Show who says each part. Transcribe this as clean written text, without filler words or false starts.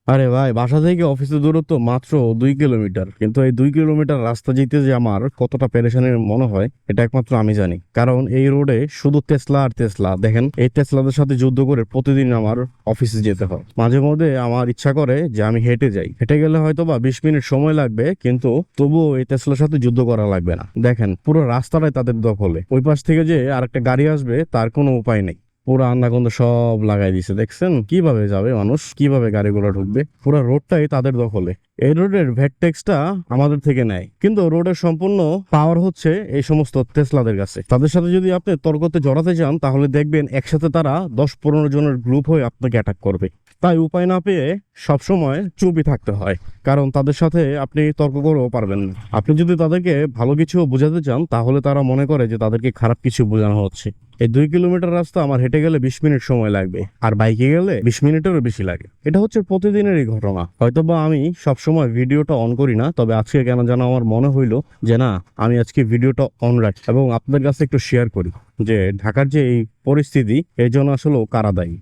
Speaker 1: আরে ভাই, বাসা থেকে অফিসের দূরত্ব মাত্র 2 কিলোমিটার, কিন্তু এই 2 কিলোমিটার রাস্তা যেতে যে আমার কতটা পেরেশানির মনে হয় এটা একমাত্র আমি জানি। কারণ এই রোডে শুধু টেসলা আর টেসলা। দেখেন, এই টেসলাদের সাথে যুদ্ধ করে প্রতিদিন আমার অফিসে যেতে হয়। মাঝে মধ্যে আমার ইচ্ছা করে যে আমি হেঁটে যাই, হেঁটে গেলে হয়তো বা 20 মিনিট সময় লাগবে, কিন্তু তবুও এই টেসলার সাথে যুদ্ধ করা লাগবে না। দেখেন, পুরো রাস্তাটাই তাদের দখলে। ওই পাশ থেকে যে আরেকটা গাড়ি আসবে তার কোনো উপায় নেই। পুরো আন্নাগন্ধ সব লাগাই দিছে। দেখছেন কিভাবে যাবে মানুষ, কিভাবে গাড়িগুলো ঢুকবে? পুরো রোডটাই তাদের দখলে। এই রোডের ভ্যাট ট্যাক্সটা আমাদের থেকে নেয়, কিন্তু রোডের সম্পূর্ণ পাওয়ার হচ্ছে এই সমস্ত টেসলাদের কাছে। তাদের সাথে যদি আপনি তর্কতে জড়াতে চান তাহলে দেখবেন একসাথে তারা 10-15 জনের গ্রুপ হয়ে আপনাকে অ্যাটাক করবে। তাই উপায় না পেয়ে সবসময় চুপই থাকতে হয়, কারণ তাদের সাথে আপনি তর্ক করেও পারবেন না। আপনি যদি তাদেরকে ভালো কিছু বোঝাতে চান তাহলে তারা মনে করে যে তাদেরকে খারাপ কিছু বোঝানো হচ্ছে। এই 2 কিলোমিটার রাস্তা আমার হেঁটে গেলে 20 মিনিট সময় লাগবে, আর বাইকে গেলে 20 মিনিটেরও বেশি লাগে। এটা হচ্ছে প্রতিদিনেরই ঘটনা। হয়তোবা আমি সবসময় ভিডিওটা অন করি না, তবে আজকে কেন যেন আমার মনে হইলো যে না, আমি আজকে ভিডিওটা অন রাখি এবং আপনাদের কাছে একটু শেয়ার করি যে ঢাকার যে এই পরিস্থিতি, এর জন্য আসলে কারা দায়ী।